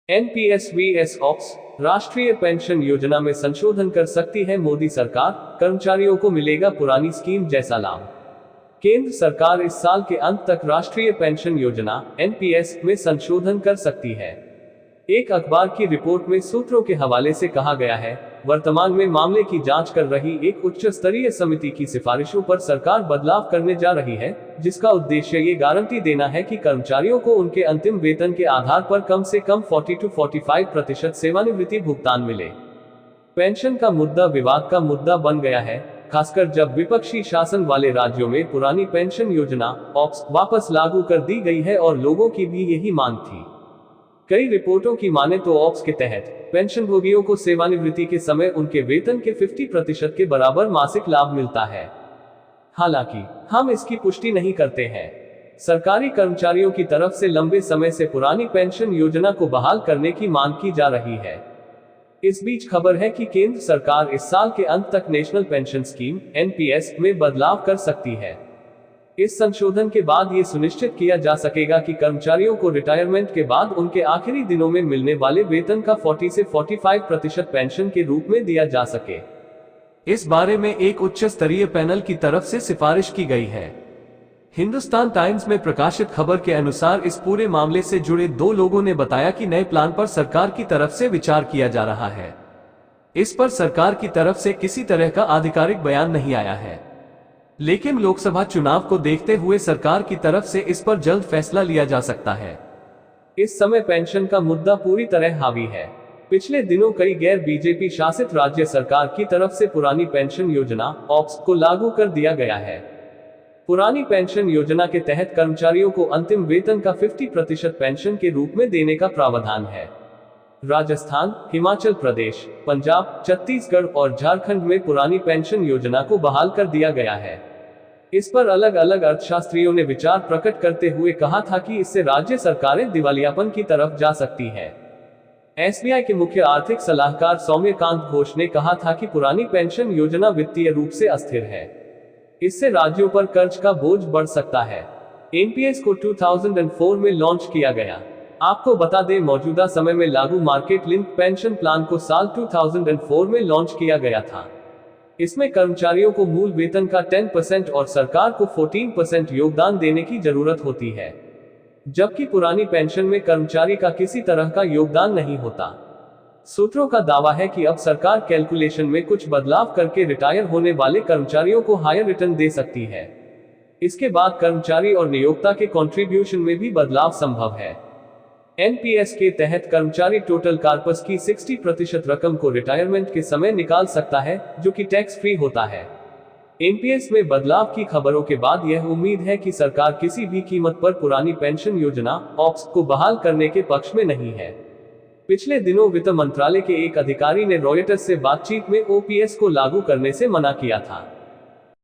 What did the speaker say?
NPS VS ops, राष्ट्रीय pension योजना में संशोधन कर सकती है मोदी सरकार, कर्मचारियों को मिलेगा पुरानी स्कीम जैसा लाभ। केंद्र सरकार इस साल के अंत तक राष्ट्रीय पेंशन योजना एनपीएस में संशोधन कर सकती है। एक अखबार की रिपोर्ट में सूत्रों के हवाले से कहा गया है, वर्तमान में मामले की जांच कर रही एक उच्च स्तरीय समिति की सिफारिशों पर सरकार बदलाव करने जा रही है, जिसका उद्देश्य ये गारंटी देना है कि कर्मचारियों को उनके अंतिम वेतन के आधार पर कम से कम 40-45% सेवानिवृत्ति भुगतान मिले। पेंशन का मुद्दा विवाद का मुद्दा बन गया है, खासकर जब विपक्षी शासन वाले राज्यों में पुरानी पेंशन योजना ऑप्स वापस लागू कर दी गई है और लोगों की भी यही मांग थी। कई रिपोर्टों की माने तो ऑप्स के तहत पेंशनभोगियों को सेवानिवृत्ति के समय उनके वेतन के 50% के बराबर मासिक लाभ मिलता है। हालांकि हम इसकी पुष्टि नहीं करते हैं। सरकारी कर्मचारियों की तरफ से लंबे समय से पुरानी पेंशन योजना को बहाल करने की मांग की जा रही है। इस बीच खबर है कि केंद्र सरकार इस साल के अंत तक नेशनल पेंशन स्कीम एनपीएस में बदलाव कर सकती है। इस संशोधन के बाद ये सुनिश्चित किया जा सकेगा कि कर्मचारियों को रिटायरमेंट के बाद उनके आखिरी दिनों में मिलने वाले वेतन का 40 से 45% पेंशन के रूप में दिया जा सके। इस बारे में एक उच्च स्तरीय पैनल की तरफ से सिफारिश की गई है। हिंदुस्तान टाइम्स में प्रकाशित खबर के अनुसार इस पूरे मामले से जुड़े 2 लोगों ने बताया कि नए प्लान पर सरकार की तरफ से विचार किया जा रहा है। इस पर सरकार की तरफ से किसी तरह का आधिकारिक बयान नहीं आया है, लेकिन लोकसभा चुनाव को देखते हुए सरकार की तरफ से इस पर जल्द फैसला लिया जा सकता है। इस समय पेंशन का मुद्दा पूरी तरह हावी है। पिछले दिनों कई गैर बीजेपी शासित राज्य सरकार की तरफ से पुरानी पेंशन योजना ऑप्स को लागू कर दिया गया है। पुरानी पेंशन योजना के तहत कर्मचारियों को अंतिम वेतन का 50% पेंशन के रूप में देने का प्रावधान है। राजस्थान, हिमाचल प्रदेश, पंजाब, छत्तीसगढ़ और झारखंड में पुरानी पेंशन योजना को बहाल कर दिया गया है। इस पर अलग अलग अर्थशास्त्रियों ने विचार प्रकट करते हुए कहा था कि इससे राज्य सरकारें दिवालियापन की तरफ जा सकती है। एसबीआई के मुख्य आर्थिक सलाहकार सौम्यकांत घोष ने कहा था कि पुरानी पेंशन योजना वित्तीय रूप से अस्थिर है। इससे राज्यों पर कर्ज का बोझ बढ़ सकता है। एनपीएस को 2004 में लॉन्च किया गया। आपको बता दें, मौजूदा समय में लागू मार्केट लिंक पेंशन प्लान को साल 2004 में लॉन्च किया गया था। इसमें कर्मचारियों को मूल वेतन का 10% और सरकार को 14% योगदान देने की जरूरत होती है, जबकि पुरानी पेंशन में कर्मचारी का किसी तरह का योगदान नहीं होता। सूत्रों का दावा है कि अब सरकार कैलकुलेशन में कुछ बदलाव करके रिटायर होने वाले कर्मचारियों को हायर रिटर्न दे सकती है। इसके बाद कर्मचारी और नियोक्ता के कंट्रीब्यूशन में भी बदलाव संभव है। एनपीएस के तहत कर्मचारी टोटल कार्पस की 60% रकम को रिटायरमेंट के समय निकाल सकता है, जो कि टैक्स फ्री होता है। एनपीएस में बदलाव की खबरों के बाद यह उम्मीद है कि सरकार किसी भी कीमत पर पुरानी पेंशन योजना ऑप्स को बहाल करने के पक्ष में नहीं है। पिछले दिनों वित्त मंत्रालय के एक अधिकारी ने रॉयटर्स से बातचीत में ओपीएस को लागू करने से मना किया था।